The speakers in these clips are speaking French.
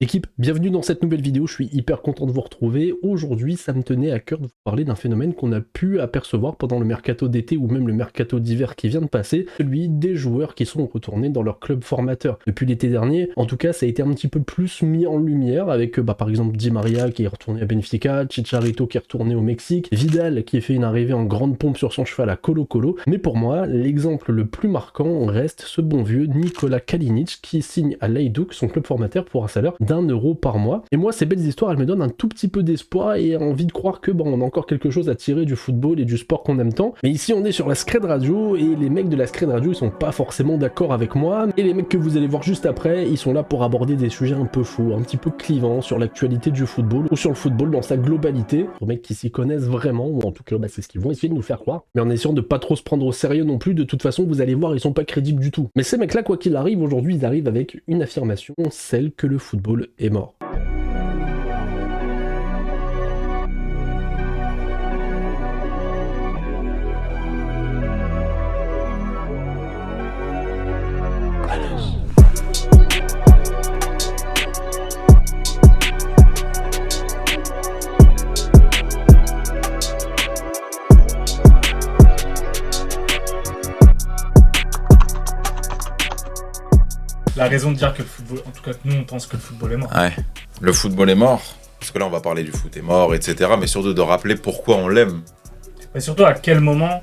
Équipe, bienvenue dans cette nouvelle vidéo, je suis hyper content de vous retrouver. Aujourd'hui, ça me tenait à cœur de vous parler d'un phénomène qu'on a pu apercevoir pendant le mercato d'été ou même le mercato d'hiver qui vient de passer, celui des joueurs qui sont retournés dans leur club formateur. Depuis l'été dernier, en tout cas, ça a été un petit peu plus mis en lumière avec par exemple Di Maria qui est retourné à Benfica, Chicharito qui est retourné au Mexique, Vidal qui a fait une arrivée en grande pompe sur son cheval à Colo-Colo. Mais pour moi, l'exemple le plus marquant reste ce bon vieux Nikola Kalinic qui signe à l'Hajduk, son club formateur, pour un salaire d'1 € par mois. Et moi, ces belles histoires, elles me donnent un tout petit peu d'espoir et envie de croire que on a encore quelque chose à tirer du football et du sport qu'on aime tant. Mais ici, on est sur la Scred Radio et les mecs de la Scred Radio, ils sont pas forcément d'accord avec moi. Et les mecs que vous allez voir juste après, ils sont là pour aborder des sujets un peu fous, un petit peu clivants sur l'actualité du football ou sur le football dans sa globalité. Pour mecs qui s'y connaissent vraiment, ou en tout cas, c'est ce qu'ils vont essayer de nous faire croire. Mais en essayant de pas trop se prendre au sérieux non plus, de toute façon, vous allez voir, ils sont pas crédibles du tout. Mais ces mecs-là, quoi qu'il arrive, aujourd'hui, ils arrivent avec une affirmation, celle que le football est mort. La raison de dire que le football, en tout cas nous on pense que le football est mort. Ouais, le football est mort, parce que là on va parler du foot est mort, etc. Mais surtout de rappeler pourquoi on l'aime. Mais surtout à quel moment,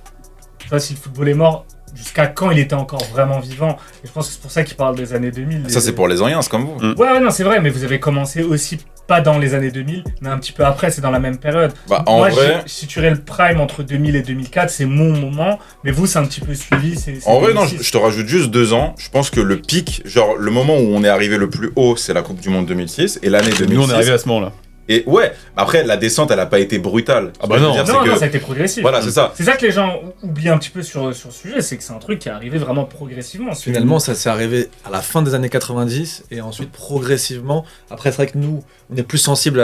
tu vois, si le football est mort, jusqu'à quand il était encore vraiment vivant. Et je pense que c'est pour ça qu'il parle des années 2000. Ça c'est pour les anciens, c'est comme vous. Ouais, non, c'est vrai, mais vous avez commencé aussi pas dans les années 2000, mais un petit peu après, c'est dans la même période. Bah en Moi, vrai... je situerais le prime entre 2000 et 2004, c'est mon moment, mais vous c'est un petit peu suivi. En vrai, non, je te rajoute juste 2 ans. Je pense que le pic, genre le moment où on est arrivé le plus haut, c'est la Coupe du Monde 2006 et l'année 2006. Nous on est arrivé à ce moment-là. Et ouais, après la descente elle a pas été brutale. Ah bah non. Ce que je veux dire, Non, c'est non, que... ça a été progressif. Voilà, c'est ça. C'est ça que les gens oublient un petit peu sur ce sujet, c'est que c'est un truc qui est arrivé vraiment progressivement. Finalement, ça s'est arrivé à la fin des années 90 et ensuite progressivement. Après, c'est vrai que nous, on est plus sensible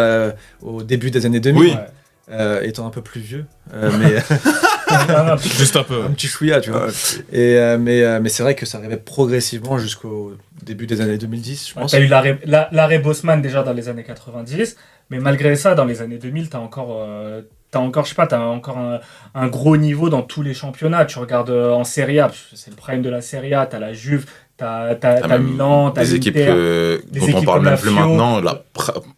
au début des années 2000, Oui. étant un peu plus vieux. Mais Juste un peu. un petit chouïa, tu vois. Mais c'est vrai que ça arrivait progressivement jusqu'au début des années 2010, je pense. T'as eu l'arrêt Bosman déjà dans les années 90, mais malgré ça, dans les années 2000, t'as encore un gros niveau dans tous les championnats. Tu regardes en Serie A, c'est le prime de la Serie A, t'as la Juve, t'as Milan, t'as des équipes l'Inter, dont on parle même plus maintenant, la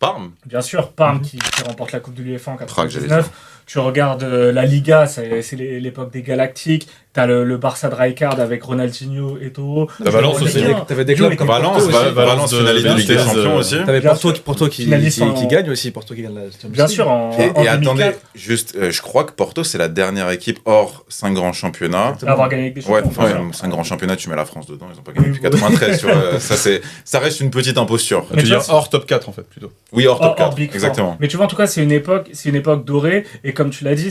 Parme. bien sûr, Parme qui remporte la Coupe de l'UEFA en que j'allais 99. Tu regardes la Liga, c'est l'époque des Galactiques. T'as le Barça de Rijkaard avec Ronaldinho, Eto'o. La Valence aussi. T'avais des clubs comme Valence, Porto aussi. Valence finaliste de Ligue des Champions aussi. T'avais Bien Porto qui Finaliste en- gagne aussi, Porto qui gagne la Champions Bien League. sûr, en Et 2004, attendez, juste, je crois que Porto c'est la dernière équipe hors 5 grands championnats. à avoir gagné avec des Ouais, champions. ouais, 5 grands championnats, tu mets la France dedans, ils ont pas gagné depuis 93, tu vois. Ça reste une petite imposture. Mais Tu veux tu dire vois, hors top 4 en fait plutôt. Oui, hors top hors 4, Big Four. exactement. Mais tu vois, en tout cas, c'est une époque dorée. Et comme tu l'as dit,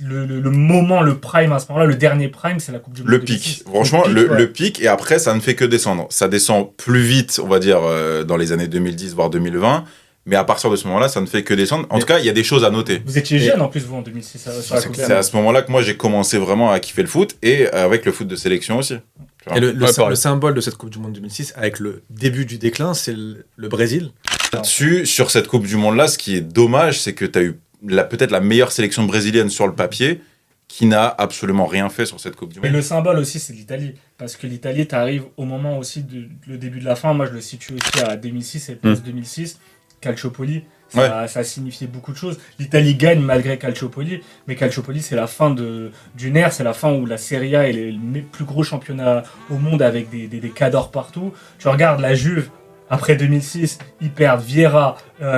le moment, le prime à ce moment-là, le dernier prime, c'est la Coupe du Monde. Le 2006. pic, franchement, pic, le ouais. pic, et après, ça ne fait que descendre. Ça descend plus vite, on va dire, dans les années 2010, voire 2020, mais à partir de ce moment-là, ça ne fait que descendre. En tout cas, il y a des choses à noter. Vous étiez jeune en plus, vous, en 2006, sur la Coupe du C'est Monde. à ce moment-là que moi, j'ai commencé vraiment à kiffer le foot, et avec le foot de sélection aussi. Tu vois. Et Ouais, pareil. le symbole de cette Coupe du Monde 2006, avec le début du déclin, c'est le Brésil. Là-dessus, sur cette Coupe du Monde-là, ce qui est dommage, c'est que tu as eu peut-être la meilleure sélection brésilienne sur le papier, qui n'a absolument rien fait sur cette Coupe du Mais Monde. le symbole aussi, c'est l'Italie. Parce que l'Italie, t'arrives au moment aussi le début de la fin. Moi, je le situe aussi à 2006 et post-2006. Calciopoli, ça a signifié beaucoup de choses. L'Italie gagne malgré Calciopoli. Mais Calciopoli, c'est la fin d'une ère. C'est la fin où la Serie A est le plus gros championnat au monde avec des cadors partout. Tu regardes la Juve. Après 2006, ils perdent Vieira,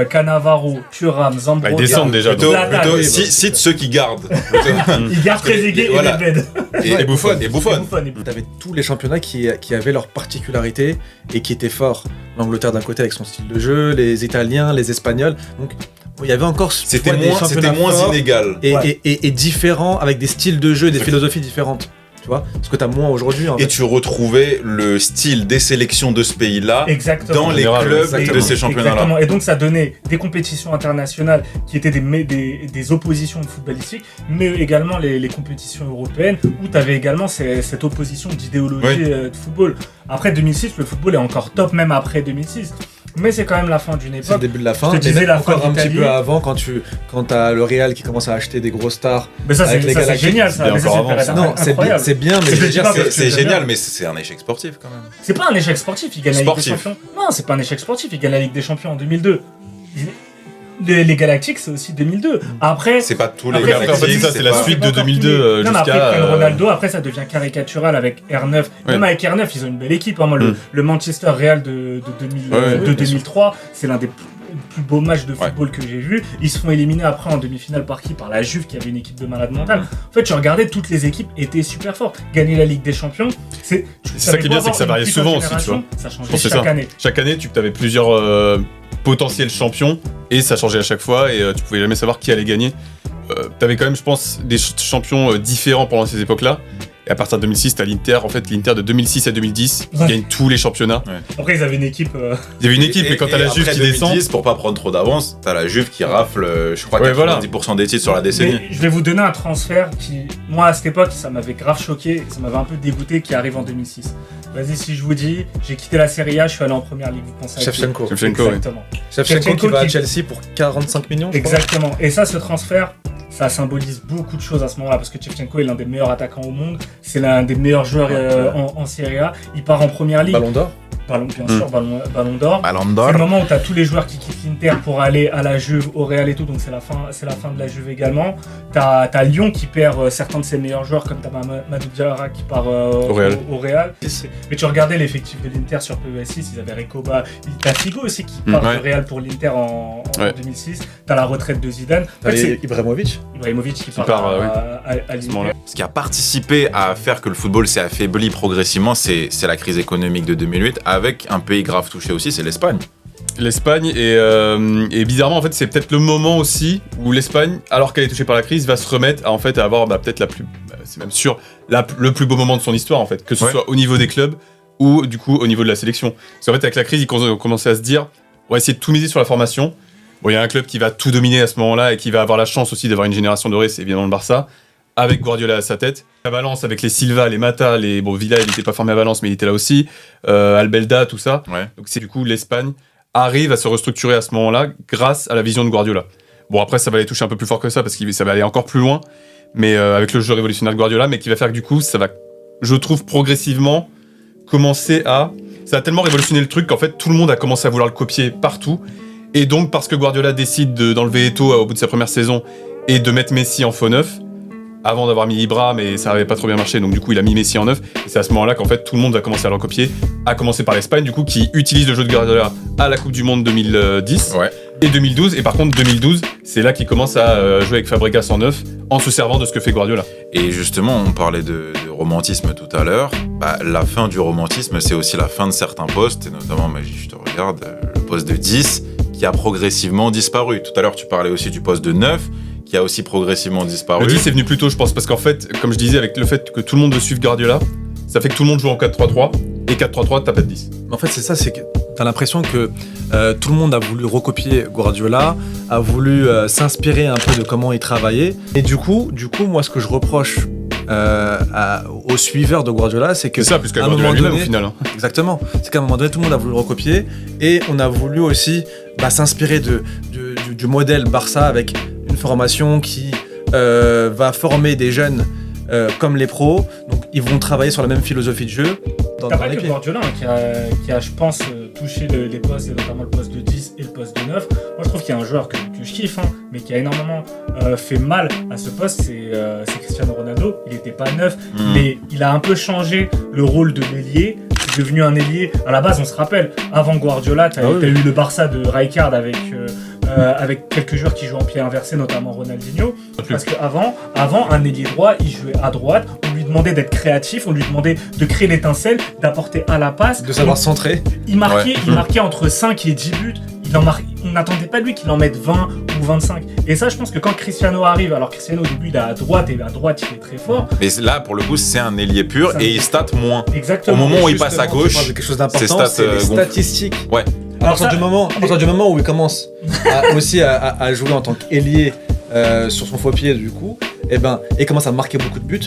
Cannavaro, Thuram, Zambrotta. Ils descendent déjà. Plutôt, Zlatan. cite ceux qui gardent. Ils gardent Trezeguet et Voilà. Nedved. Et Buffon. Et Buffon. T'avais tous les championnats qui avaient leurs particularités et qui étaient forts. L'Angleterre d'un côté avec son style de jeu, les Italiens, les Espagnols. Donc il y avait encore C'était des moins championnats forts inégal. et différents avec des styles de jeu, des philosophies différentes. Tu vois, ce que t'as moins aujourd'hui. En Et fait. tu retrouvais le style des sélections de ce pays-là Exactement. dans les Général, clubs exactement. de ces championnats-là. Exactement. Et donc ça donnait des compétitions internationales qui étaient des oppositions footballistiques, mais également les compétitions européennes où tu avais également cette opposition d'idéologie Oui. de football. Après 2006, le football est encore top, même après 2006. mais c'est quand même la fin d'une C'est le époque. début de la fin. Je te Mais disais même la fin encore un petit d'Italie. peu avant, quand t'as le Real qui commence à acheter des grosses stars. Mais ça, Avec les c'est Galactiques, génial, c'est ça. bien Mais ça, encore c'est avant, ça. Non, incroyable. c'est bien, mais C'est je veux dire, pas- c'est C'est j'aime génial, bien. mais c'est un échec sportif quand même. C'est pas un échec sportif, il gagne la Ligue des Sportif. Champions. Non, c'est pas un échec sportif, il gagne la Ligue des Champions en 2002. Les Galactiques, c'est aussi 2002. Après, C'est pas tous les Après, Après, en fait, c'est ça, c'est la pas- suite pas de encore 2002 tous les- Non, mais après, jusqu'à. ils prennent Ronaldo, après ça devient caricatural avec R9. Même Ouais. avec R9, ils ont une belle équipe. Hein. Moi, le Manchester Real de 2003, c'est l'un des plus beaux matchs de football que j'ai vu. Ils se font éliminer après en demi-finale par qui? Par la Juve qui avait une équipe de malades mentales. En fait, tu regardais, toutes les équipes étaient super fortes. Gagner la Ligue des Champions, c'est ça qui est bien, c'est que ça variait souvent aussi, tu vois. Ça Je changeait pense que c'est chaque ça. année. Chaque année, tu avais plusieurs potentiels champions et ça changeait à chaque fois et tu pouvais jamais savoir qui allait gagner. Tu avais quand même, je pense, des champions différents pendant ces époques-là. Et à partir de 2006, t'as l'Inter. En fait, l'Inter de 2006 à 2010 qui Ouais. gagne tous les championnats. Après, ils avaient une équipe. Il y avait une équipe, mais quand t'as la Juve après qui descend. 2010, pour pas prendre trop d'avance, t'as la Juve qui rafle, je crois, Ouais, 90% des titres sur la décennie. Mais je vais vous donner un transfert qui, moi, à cette époque, ça m'avait grave choqué, ça m'avait un peu dégoûté, qui arrive en 2006. Vas-y, si je vous dis, j'ai quitté la Serie A, je suis allé en première ligue, vous pensez à qui? Shevchenko. Shevchenko, ouais. Exactement. Shevchenko qui va à qui- Chelsea pour 45 millions. je crois. Exactement. Et ça, ce transfert, ça symbolise beaucoup de choses à ce moment-là, parce que Shevchenko est l'un des meilleurs attaquants au monde, c'est l'un des meilleurs joueurs en Serie A. Il part en première ligue. Ballon d'or. Bien sûr, ballon d'or. Ballon C'est d'or. le moment où tu as tous les joueurs qui quittent l'Inter pour aller à la Juve, au Real et tout, donc c'est la fin de la Juve également. T'as Lyon qui perd certains de ses meilleurs joueurs, comme t'as Madou Diarra qui part au Real. Mais tu regardais l'effectif de l'Inter sur PES6, ils avaient Recoba, t'as Figo aussi qui part Ouais. du Real pour l'Inter en Ouais. 2006. T'as la retraite de Zidane. En fait, c'est Ibrahimovic. Ibrahimovic qui part part, à ce moment-là. l'Inter. Ce qui a participé à faire que le football s'est affaibli progressivement, c'est la crise économique de 2008, avec un pays grave touché aussi, c'est l'Espagne. L'Espagne et bizarrement en fait c'est peut-être le moment aussi où l'Espagne, alors qu'elle est touchée par la crise, va se remettre à avoir peut-être c'est même sûr le plus beau moment de son histoire en fait, que ce soit au niveau des clubs ou du coup au niveau de la sélection. Parce qu'en fait avec la crise ils ont commencé à se dire on va essayer de tout miser sur la formation. Bon, il y a un club qui va tout dominer à ce moment-là et qui va avoir la chance aussi d'avoir une génération dorée, c'est évidemment le Barça, avec Guardiola à sa tête. À Valence, avec les Silva, les Mata, Villa, il n'était pas formé à Valence, mais il était là aussi. Albelda, tout ça. Ouais. Donc c'est du coup l'Espagne arrive à se restructurer à ce moment-là grâce à la vision de Guardiola. Bon, après, ça va aller toucher un peu plus fort que ça parce que ça va aller encore plus loin, mais avec le jeu révolutionnaire de Guardiola, mais qui va faire que du coup, ça va, je trouve, progressivement commencer à. Ça a tellement révolutionné le truc qu'en fait, tout le monde a commencé à vouloir le copier partout. Et donc, parce que Guardiola décide d'enlever Eto'o au bout de sa première saison et de mettre Messi en faux neuf, avant d'avoir mis Ibra, mais ça n'avait pas trop bien marché, donc du coup, il a mis Messi en neuf. Et c'est à ce moment-là qu'en fait, tout le monde va commencer à le recopier, à commencer par l'Espagne, du coup, qui utilise le jeu de Guardiola à la Coupe du Monde 2010 Ouais. et 2012. Et par contre, 2012, c'est là qu'il commence à jouer avec Fabregas en neuf, en se servant de ce que fait Guardiola. Et justement, on parlait de romantisme tout à l'heure. La fin du romantisme, c'est aussi la fin de certains postes, et notamment, je te regarde, le poste de 10, qui a progressivement disparu. Tout à l'heure, tu parlais aussi du poste de 9, qui a aussi progressivement disparu. Le 10 est venu plus tôt, je pense, parce qu'en fait, comme je disais, avec le fait que tout le monde veut suivre Guardiola, ça fait que tout le monde joue en 4-3-3, et 4-3-3, t'as pas de 10. En fait, c'est ça, c'est que t'as l'impression que tout le monde a voulu recopier Guardiola, a voulu s'inspirer un peu de comment il travaillait. Et du coup, moi, ce que je reproche aux suiveurs de Guardiola, c'est que C'est ça, puisqu'à à un Guardiola moment lui-même, donné- au final. exactement, c'est qu'à un moment donné, tout le monde a voulu le recopier et on a voulu aussi s'inspirer du modèle Barça avec une formation qui va former des jeunes comme les pros. Donc, ils vont travailler sur la même philosophie de jeu. T'as pas que Guardiola qui a, je pense, touché les postes, et notamment le poste de 10 et le poste de 9. Moi, je trouve qu'il y a un joueur que je kiffe, mais qui a énormément fait mal à ce poste, c'est Cristiano Ronaldo. Il n'était pas 9, mais il a un peu changé le rôle de l'ailier. C'est devenu un ailier. À la base, on se rappelle, avant Guardiola, t'as eu le Barça de Rijkaard avec quelques joueurs qui jouent en pied inversé, notamment Ronaldinho. Parce qu'avant, un ailier droit, il jouait à droite. On lui demandait d'être créatif, on lui demandait de créer l'étincelle, d'apporter à la passe. De savoir centrer. Il marquait entre 5 et 10 buts. On n'attendait pas de lui qu'il en mette 20 ou 25. Et ça, je pense que quand Cristiano arrive, alors Cristiano au début il est à droite, et à droite il est très fort. Mais là, pour le coup, c'est un ailier pur et il stat moins. Exactement. Au moment où il Justement, passe à tu gauche, parles de quelque chose d'important, ses stats c'est les gonflent. statistiques. Ouais. À partir du moment où il commence aussi à jouer en tant qu'ailier sur son faux pied, du coup, et commence à marquer beaucoup de buts,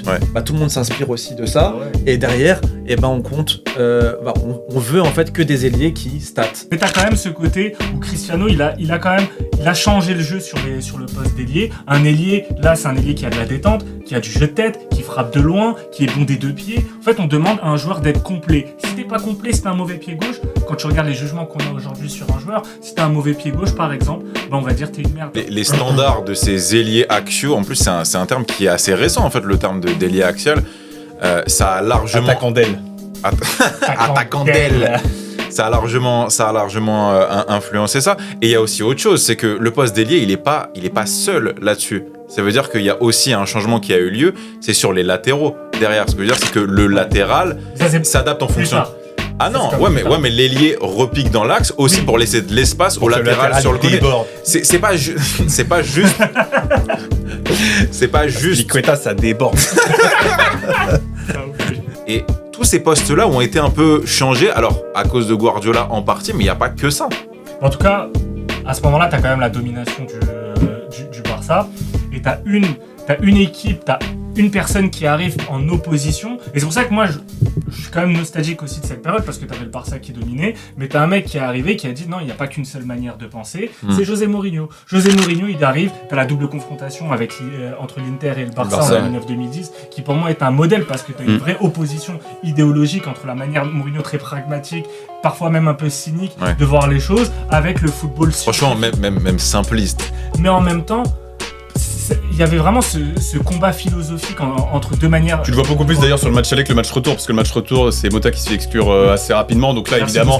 tout le monde s'inspire aussi de ça. Et derrière, on compte, on veut en fait que des ailiers qui statent. Mais t'as quand même ce côté où Cristiano, il a changé le jeu sur le poste d'ailier. Un ailier, là, c'est un ailier qui a de la détente, qui a du jeu de tête, qui frappe de loin, qui est bon des deux pieds. En fait, on demande à un joueur d'être complet. Si t'es pas complet, si t'as un mauvais pied gauche, quand tu regardes les jugements qu'on a aujourd'hui sur un joueur, si t'as un mauvais pied gauche, par exemple, on va dire t'es une merde. Les standards de ces ailiers axiaux, en plus, c'est un terme qui est assez récent, en fait, le terme d'ailier axial. Ça a largement... Attaquant d'aile. Attaquant d'aile. Ça a largement influencé ça. Et il y a aussi autre chose, c'est que le poste d'ailier, il est pas seul là-dessus. Ça veut dire qu'il y a aussi un changement qui a eu lieu, c'est sur les latéraux derrière. Ce que je veux dire, c'est que le latéral s'adapte en fonction. Ah non, mais l'ailier repique dans l'axe aussi pour laisser de l'espace au latéral sur le côté. C'est pas juste. C'est pas juste. Liqueta, ça déborde. Et tous ces postes-là ont été un peu changés, alors à cause de Guardiola en partie, mais il n'y a pas que ça. En tout cas, à ce moment-là, tu as quand même la domination du Barça, et tu as une équipe, tu as une personne qui arrive en opposition, et c'est pour ça que moi, je suis quand même nostalgique aussi de cette période, parce que tu avais le Barça qui dominait, mais tu as un mec qui est arrivé, qui a dit non, il n'y a pas qu'une seule manière de penser, c'est José Mourinho. José Mourinho, il arrive, tu as la double confrontation entre l'Inter et le Barça en 2009-2010, qui pour moi est un modèle, parce que tu as une vraie opposition idéologique entre la manière Mourinho très pragmatique, parfois même un peu cynique, de voir les choses, avec le football. Franchement, même simpliste. Mais en même temps, il y avait vraiment ce combat philosophique entre deux manières. Tu le vois beaucoup plus d'ailleurs sur le match aller que le match retour, parce que le match retour, c'est Mota qui se fait exclure assez rapidement. Donc là, évidemment,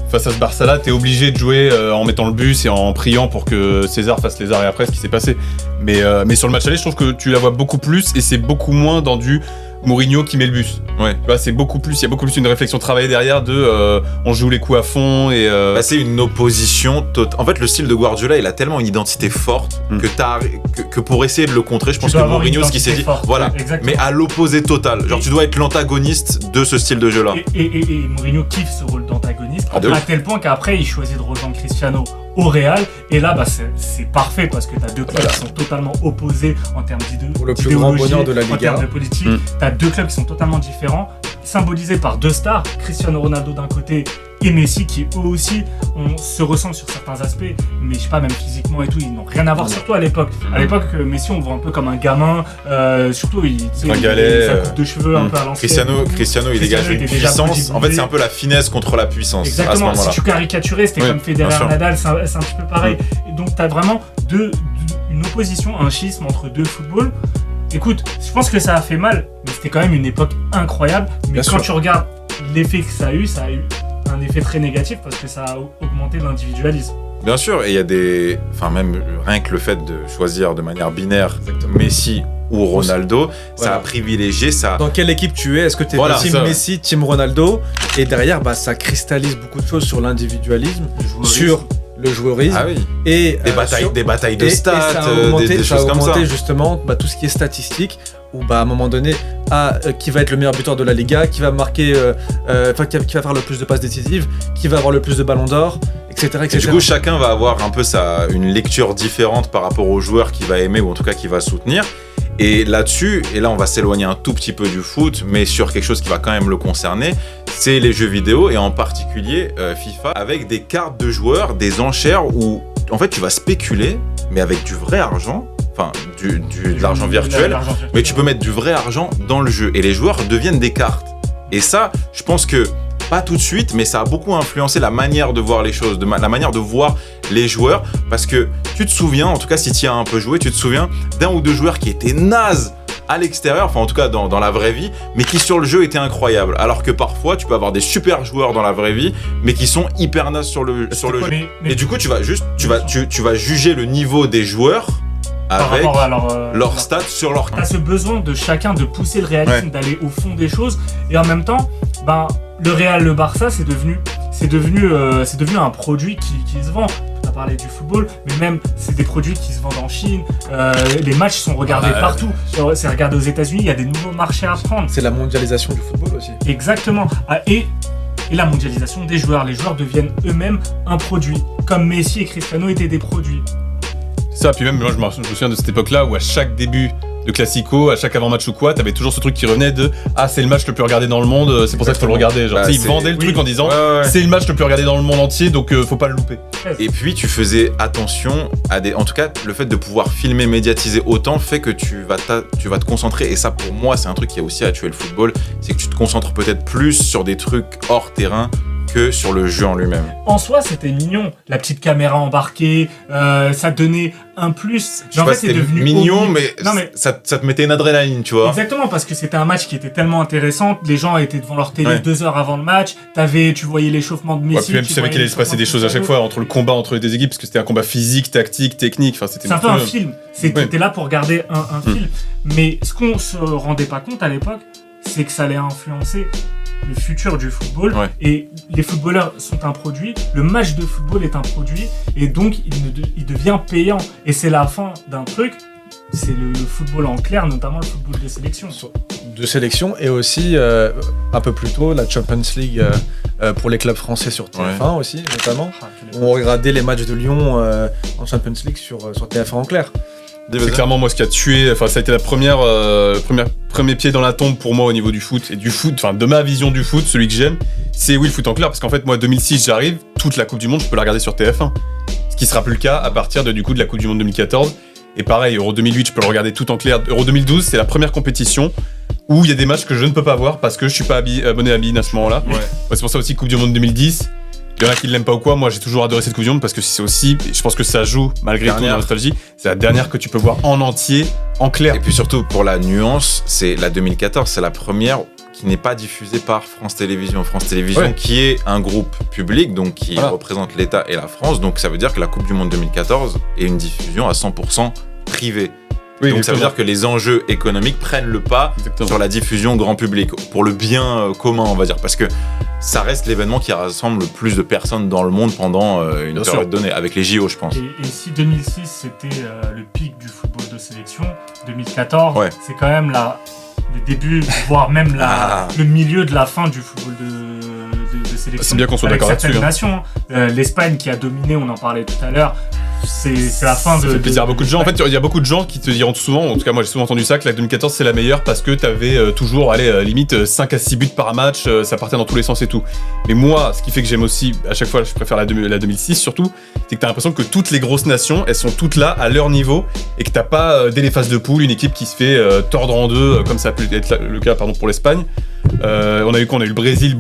face à ce Barça-là, t'es obligé de jouer en mettant le bus et en priant pour que César fasse les arrêts après, ce qui s'est passé. Mais sur le match aller, je trouve que tu la vois beaucoup plus, et c'est beaucoup moins dans du Mourinho qui met le bus. Ouais. Tu vois, il y a beaucoup plus une réflexion travaillée derrière de on joue les coups à fond et c'est une opposition totale. En fait, le style de Guardiola, il a tellement une identité forte que pour essayer de le contrer, je pense que Mourinho, ce qu'il s'est dit, voilà, mais à l'opposé total. Genre, tu dois être l'antagoniste de ce style de jeu-là. Et Mourinho kiffe ce rôle d'antagoniste, à tel point qu'après, il choisit de rejoindre Cristiano au Real, et là c'est parfait parce que t'as deux clubs qui sont totalement opposés en termes d'idéologie, pour le plus grand bonheur de la Liga, en termes de politique. T'as deux clubs qui sont totalement différents, symbolisés par deux stars, Cristiano Ronaldo d'un côté et Messi, qui eux aussi se ressemblent sur certains aspects, mais je sais pas, même physiquement et tout, ils n'ont rien à voir, surtout à l'époque. À l'époque, Messi, on voit un peu comme un gamin, surtout sa coupe de cheveux un peu à l'ancienne. Cristiano, il dégage une puissance. En fait, c'est un peu la finesse contre la puissance. Exactement, si tu caricaturais, c'était comme Federer, Nadal, c'est un petit peu pareil. Et donc, t'as vraiment une opposition, un schisme entre deux footballs. Écoute, je pense que ça a fait mal, mais c'était quand même une époque incroyable. Mais quand tu regardes l'effet que ça a eu un effet très négatif parce que ça a augmenté l'individualisme. Bien sûr, et il y a même rien que le fait de choisir de manière binaire Messi ou Ronaldo, ça a privilégié ça. Dans quelle équipe tu es? Est-ce que tu es team Messi, team Ronaldo? Et derrière, ça cristallise beaucoup de choses sur l'individualisme, sur le joueurisme, et des batailles de stats, des choses comme ça. Ça a augmenté justement tout ce qui est statistique, où à un moment donné, qui va être le meilleur buteur de la Liga, qui va marquer, qui va faire le plus de passes décisives, qui va avoir le plus de ballons d'or, etc. Et du coup, chacun va avoir un peu une lecture différente par rapport au joueur qu'il va aimer ou en tout cas qu'il va soutenir. Et là-dessus, et là on va s'éloigner un tout petit peu du foot, mais sur quelque chose qui va quand même le concerner, c'est les jeux vidéo, et en particulier FIFA, avec des cartes de joueurs, des enchères où en fait tu vas spéculer, mais avec du vrai argent, enfin de l'argent virtuel, mais tu peux mettre du vrai argent dans le jeu, et les joueurs deviennent des cartes. Et ça, je pense que pas tout de suite, mais ça a beaucoup influencé la manière de voir les choses, la manière de voir les joueurs, parce que tu te souviens, en tout cas si tu y as un peu joué, tu te souviens d'un ou deux joueurs qui étaient nazes à l'extérieur, enfin en tout cas dans la vraie vie, mais qui sur le jeu étaient incroyables, alors que parfois tu peux avoir des super joueurs dans la vraie vie, mais qui sont hyper nazes sur le jeu. Et du coup tu vas juger le niveau des joueurs avec leurs stats sur leur... T'as ce besoin de chacun de pousser le réalisme, d'aller au fond des choses, et en même temps, le Real, le Barça, c'est devenu un produit qui se vend. On a parlé du football, mais même c'est des produits qui se vendent en Chine. Les matchs sont regardés partout. C'est regardé aux États-Unis. Il y a des nouveaux marchés à prendre. C'est la mondialisation du football aussi. Exactement. Et la mondialisation des joueurs. Les joueurs deviennent eux-mêmes un produit, comme Messi et Cristiano étaient des produits. Ça, puis même moi je me souviens de cette époque-là où à chaque début de Classico, à chaque avant-match ou quoi, t'avais toujours ce truc qui revenait de ah c'est le match le plus regardé dans le monde, c'est pour ça qu'il faut le regarder. Genre, ils vendaient le truc en disant c'est le match le plus regardé dans le monde entier, donc faut pas le louper. Et puis tu faisais attention à des, en tout cas le fait de pouvoir filmer, médiatiser autant fait que tu vas te concentrer. Et ça pour moi c'est un truc qui a aussi à tuer le football, c'est que tu te concentres peut-être plus sur des trucs hors terrain que sur le jeu en lui-même. En soi, c'était mignon. La petite caméra embarquée, ça donnait un plus. Je sais pas, c'était mignon, mais ça te mettait une adrénaline, tu vois. Exactement, parce que c'était un match qui était tellement intéressant. Les gens étaient devant leur télé 2 heures avant le match. Tu voyais l'échauffement de Messi. Puis même tu savais qu'il allait se passer des choses à chaque fois entre le combat entre les deux équipes, parce que c'était un combat physique, tactique, technique. Enfin, c'était un peu un film. T'étais là pour regarder un film. Mais ce qu'on se rendait pas compte à l'époque, c'est que ça allait influencer le futur du football, et les footballeurs sont un produit, le match de football est un produit, et donc il devient payant, et c'est la fin d'un truc, c'est le football en clair, notamment le football de sélection. Et aussi un peu plus tôt la Champions League pour les clubs français sur TF1 aussi notamment. On regardait les matchs de Lyon en Champions League sur TF1 en clair. C'est clairement moi ce qui a tué, enfin ça a été la premier pied dans la tombe pour moi au niveau du foot, et du foot, enfin de ma vision du foot, celui que j'aime, c'est le foot en clair, parce qu'en fait moi 2006 j'arrive, toute la Coupe du Monde je peux la regarder sur TF1, ce qui sera plus le cas à partir de la Coupe du Monde 2014, et pareil Euro 2008 je peux le regarder tout en clair, Euro 2012 c'est la première compétition où il y a des matchs que je ne peux pas voir parce que je suis pas abonné à BeIN à ce moment-là, c'est pour ça aussi Coupe du Monde 2010. Il y en a qui l'aiment pas ou quoi, moi j'ai toujours adoré cette Coupe du Monde parce que c'est aussi, je pense que ça joue malgré tout dans la nostalgie, c'est la dernière que tu peux voir en entier, en clair. Et puis surtout pour la nuance, c'est la 2014, c'est la première qui n'est pas diffusée par France Télévisions. France Télévisions qui est un groupe public, donc qui représente l'État et la France, donc ça veut dire que la Coupe du Monde 2014 est une diffusion à 100% privée. Donc ça veut dire que les enjeux économiques prennent le pas sur la diffusion grand public, pour le bien commun on va dire, parce que ça reste l'événement qui rassemble le plus de personnes dans le monde pendant une période donnée, avec les JO je pense. Et si 2006 c'était le pic du football de sélection, 2014 c'est quand même le début, voire même le milieu de la fin du football de sélection. C'est bien qu'on soit d'accord là-dessus. L'Espagne qui a dominé, on en parlait tout à l'heure, c'est la fin de... Ça fait plaisir à beaucoup de gens. En fait, il y a beaucoup de gens qui te diront souvent, en tout cas moi j'ai souvent entendu ça, que la 2014 c'est la meilleure parce que t'avais toujours, limite 5 à 6 buts par match, ça partait dans tous les sens et tout. Mais moi, ce qui fait que j'aime aussi, à chaque fois je préfère la 2006 surtout, c'est que t'as l'impression que toutes les grosses nations, elles sont toutes là à leur niveau et que t'as pas, dès les phases de poule, une équipe qui se fait tordre en deux, comme ça a pu être le cas pour l'Espagne. On a eu le Brésil,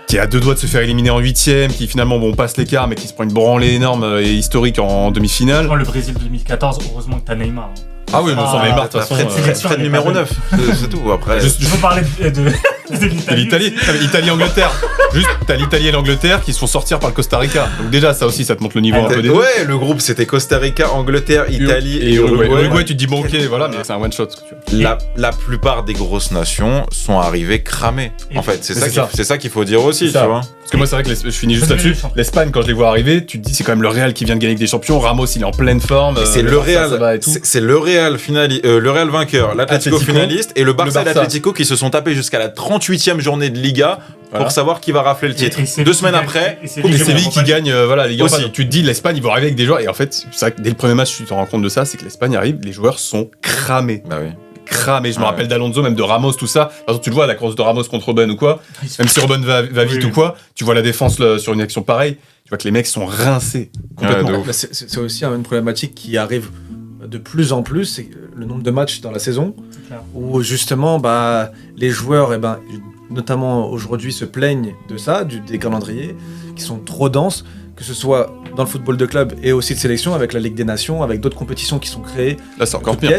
qui est à 2 doigts de se faire éliminer en 8ème, qui finalement passe l'écart mais qui se prend une branlée énorme et historique en demi-finale. Le Brésil 2014 heureusement que t'as Neymar. Ah oui, sans Neymar de toute façon. Fred numéro 9, c'est tout après. Je veux parler de l'Italie. Italie-Angleterre. Juste, t'as l'Italie et l'Angleterre qui se font sortir par le Costa Rica. Donc déjà, ça aussi, ça te montre le niveau un peu des deux. Ouais, le groupe c'était Costa Rica, Angleterre, Italie et Uruguay. Uruguay, tu te dis bon ok, voilà, mais c'est un one shot. La plupart des grosses nations sont arrivées cramées. En fait, c'est ça qu'il faut dire aussi, tu vois. Parce que moi, c'est vrai que je finis juste là-dessus. L'Espagne, quand je les vois arriver, tu te dis c'est quand même le Real qui vient de gagner avec des champions. Ramos, il est en pleine forme. C'est le Real. C'est le Real le Real vainqueur, l'Atlético finaliste et le Barça et l'Atlético qui se sont tapés jusqu'à la 38e journée de Liga pour savoir qui va rafler le titre. 2 semaines après, et Séville qui gagne Liga aussi. Donc tu te dis l'Espagne, ils vont arriver avec des joueurs et en fait, c'est vrai que dès le premier match, tu te rends compte de ça, c'est que l'Espagne arrive, les joueurs sont cramés. Bah oui. Cramé, je me rappelle d'Alonso, même de Ramos, tout ça. Par exemple, tu le vois, la course de Ramos contre Robben ou quoi, même si Robben va vite ou quoi, tu vois la défense sur une action pareille, tu vois que les mecs sont rincés complètement. C'est aussi une problématique qui arrive de plus en plus, c'est le nombre de matchs dans la saison, où justement les joueurs, notamment aujourd'hui, se plaignent de ça, des calendriers qui sont trop denses, que ce soit dans le football de club et aussi de sélection, avec la Ligue des Nations, avec d'autres compétitions qui sont créées, là c'est encore pire.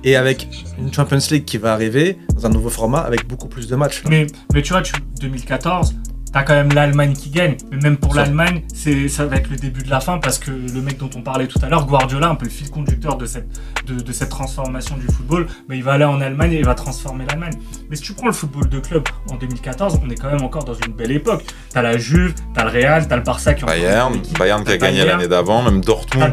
Et avec une Champions League qui va arriver dans un nouveau format avec beaucoup plus de matchs. Mais tu vois, 2014, t'as quand même l'Allemagne qui gagne. Mais même pour l'Allemagne, ça va être le début de la fin parce que le mec dont on parlait tout à l'heure, Guardiola, un peu le fil conducteur de cette transformation du football, mais il va aller en Allemagne et il va transformer l'Allemagne. Mais si tu prends le football de club en 2014, on est quand même encore dans une belle époque. T'as la Juve, t'as le Real, t'as le Barça qui Bayern qui a gagné l'année d'avant, même Dortmund,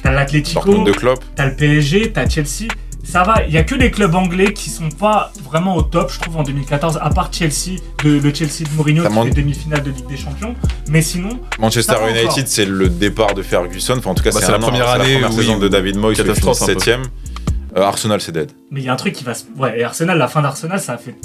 t'as l'Atlético, Dortmund de Klopp, t'as le PSG, t'as Chelsea. Ça va, il y a que les clubs anglais qui sont pas vraiment au top, je trouve, en 2014, à part Chelsea, le Chelsea de Mourinho qui fait demi-finale de Ligue des Champions. Mais sinon, Manchester United, c'est le départ de Ferguson. Enfin, en tout cas, c'est la première année, saison de David Moyes, qui finit 7ème. Arsenal, c'est dead. Mais il y a un truc qui va se... Ouais, et Arsenal, la fin d'Arsenal, ça a fait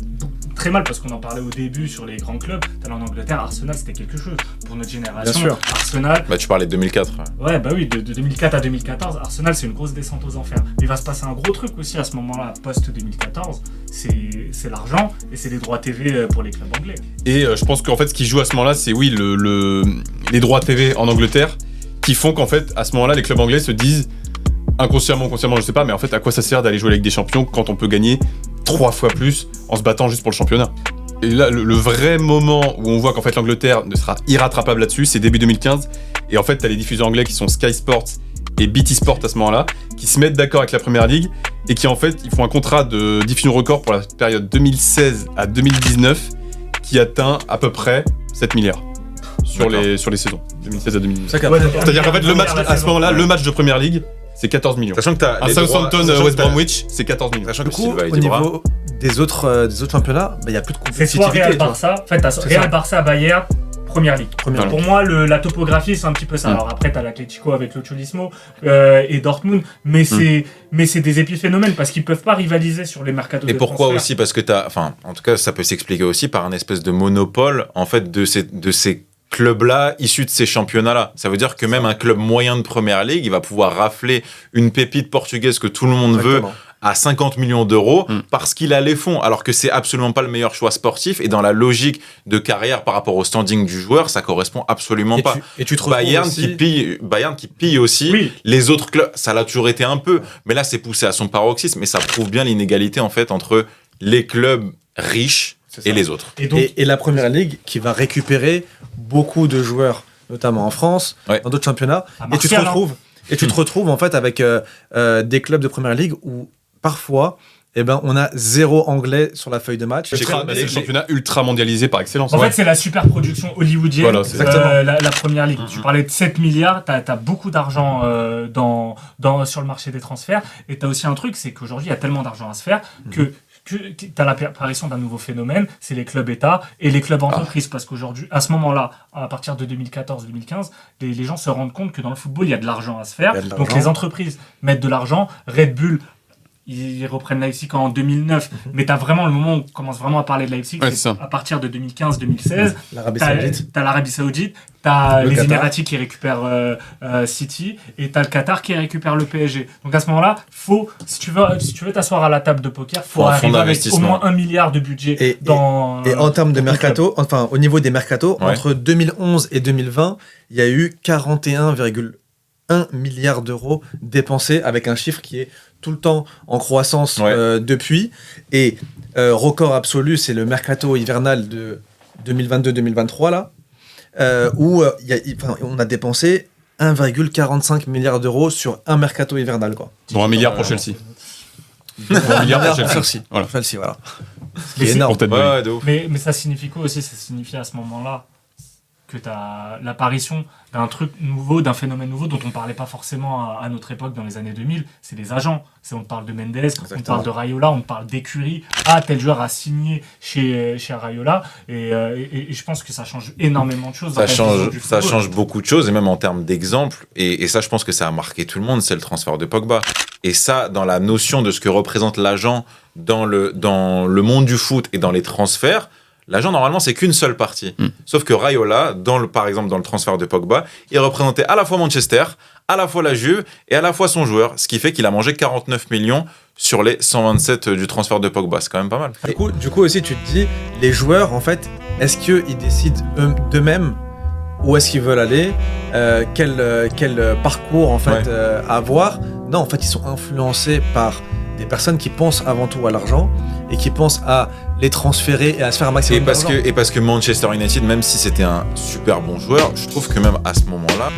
très mal parce qu'on en parlait au début sur les grands clubs. T'as en Angleterre, Arsenal, c'était quelque chose. Pour notre génération, Bien sûr. Arsenal... Bah, tu parlais de 2004. Ouais, bah oui, de 2004 à 2014, Arsenal, c'est une grosse descente aux enfers. Mais il va se passer un gros truc aussi à ce moment-là, post-2014, c'est l'argent et c'est les droits TV pour les clubs anglais. Et je pense qu'en fait, ce qui joue à ce moment-là, c'est oui, les droits TV en Angleterre qui font qu'en fait, à ce moment-là, les clubs anglais se disent, inconsciemment ou consciemment, je sais pas, mais en fait, à quoi ça sert d'aller jouer la Ligue des Champions quand on peut gagner 3 fois plus en se battant juste pour le championnat. Et là, le vrai moment où on voit qu'en fait l'Angleterre ne sera irrattrapable là-dessus, c'est début 2015. Et en fait, t'as les diffuseurs anglais qui sont Sky Sports et BT Sport à ce moment-là, qui se mettent d'accord avec la Première Ligue et qui en fait, ils font un contrat de diffusion record pour la période 2016 à 2019 qui atteint à peu près 7 milliards sur les saisons 2016 à 2019. C'est-à-dire qu'en fait, le match, à ce moment-là, le match de Première Ligue, c'est 14 millions. Sachant que t'as Un les Southampton droits- West Bromwich, c'est 14 millions. Sachant Du que coup, Silva et au Dibra- niveau des autres championnats, il n'y a plus de C'est soit compétitivité. Real tu vois. Barça, en fait, t'as C'est Real ça. Barça, Bayern, Première Ligue. Première Pour moi, la topographie, c'est un petit peu ça. Alors après, t'as l'Atlético avec le Cholismo et Dortmund, mais c'est des épiphénomènes parce qu'ils peuvent pas rivaliser sur les mercatos Et de pourquoi transfert. aussi? Parce que en tout cas, ça peut s'expliquer aussi par un espèce de monopole, en fait, de ces clubs-là, issus de ces championnats-là. Ça veut dire que même un club moyen de Première Ligue, il va pouvoir rafler une pépite portugaise que tout le monde veut Exactement. à 50 millions d'euros parce qu'il a les fonds, alors que c'est absolument pas le meilleur choix sportif et dans la logique de carrière par rapport au standing du joueur, ça correspond absolument Et pas. tu te retrouves Bayern aussi... qui pille aussi. Oui. Les autres clubs, ça l'a toujours été un peu, mais là c'est poussé à son paroxysme, mais ça prouve bien l'inégalité en fait entre les clubs riches C'est ça. et les autres. Et donc, Et la Première Ligue qui va récupérer beaucoup de joueurs, notamment en France, Ouais. dans d'autres championnats. à Et tu te Martial, retrouves en fait avec des clubs de Première Ligue où parfois on a 0 anglais sur la feuille de match. C'est le championnat ultra mondialisé par excellence. En Ouais. fait, c'est la super production hollywoodienne, Voilà, c'est la première ligue. Tu parlais de 7 milliards, tu as beaucoup d'argent sur le marché des transferts. Et tu as aussi un truc, c'est qu'aujourd'hui, il y a tellement d'argent à se faire que tu as l'apparition d'un nouveau phénomène, c'est les clubs États et les clubs entreprises. Parce qu'aujourd'hui, à ce moment-là, à partir de 2014-2015, les gens se rendent compte que dans le football, il y a de l'argent à se faire. Il y a de Donc l'argent. les entreprises mettent de l'argent. Red Bull, ils reprennent Leipzig en 2009, mais t'as vraiment le moment où on commence vraiment à parler de Leipzig, Ouais, c'est c'est ça. à partir de 2015-2016. L'Arabie Saoudite. T'as l'Arabie Saoudite, t'as Le les Qatar. Émiratis qui récupèrent City, et t'as le Qatar qui récupère le PSG. Donc à ce moment-là, si tu veux t'asseoir à la table de poker, faut Faut un fonds arriver avec au d'investissement. moins 1 milliard de budget Et en termes de mercato, enfin au niveau des mercatos, Ouais. entre 2011 et 2020, il y a eu 41,1 milliards d'euros dépensés avec un chiffre qui est tout le temps en croissance Ouais. depuis. Et record absolu, c'est le mercato hivernal de 2022-2023 là, où on a dépensé 1,45 milliard d'euros sur un mercato hivernal quoi. Dont 1 milliard pour Chelsea. Dont 1 milliard pour Chelsea. Chelsea. Voilà. Chelsea, voilà. Mais C'est c'est- énorme. Pour tête de Ouais, ligue. ouais, de ouf. Mais ça signifie quoi aussi? Ça signifie à ce moment-là que tu as l'apparition d'un truc nouveau, d'un phénomène nouveau dont on ne parlait pas forcément à notre époque dans les années 2000, c'est les agents. On te parle de Mendes, on te parle de Raiola, on te parle d'écurie. Ah, tel joueur a signé chez Raiola. Et je pense que ça change énormément de choses. dans Ça la vision change, du ça football. change beaucoup de choses, et même en termes d'exemple, et ça je pense que ça a marqué tout le monde, c'est le transfert de Pogba. Et ça, dans la notion de ce que représente l'agent dans le monde du foot et dans les transferts, l'agent normalement c'est qu'une seule partie. Sauf que Raiola, par exemple dans le transfert de Pogba, il représentait à la fois Manchester, à la fois la Juve et à la fois son joueur, ce qui fait qu'il a mangé 49 millions sur les 127 du transfert de Pogba, c'est quand même pas mal. Du coup aussi, tu te dis, les joueurs, en fait, est-ce qu'ils décident d'eux-mêmes où est-ce qu'ils veulent aller, quel parcours, en fait, avoir? Non, en fait, ils sont influencés par des personnes qui pensent avant tout à l'argent et qui pensent à les transférer et à se faire un Et maximum parce d'argent. que Manchester United, même si c'était un super bon joueur, je trouve que même à ce moment-là,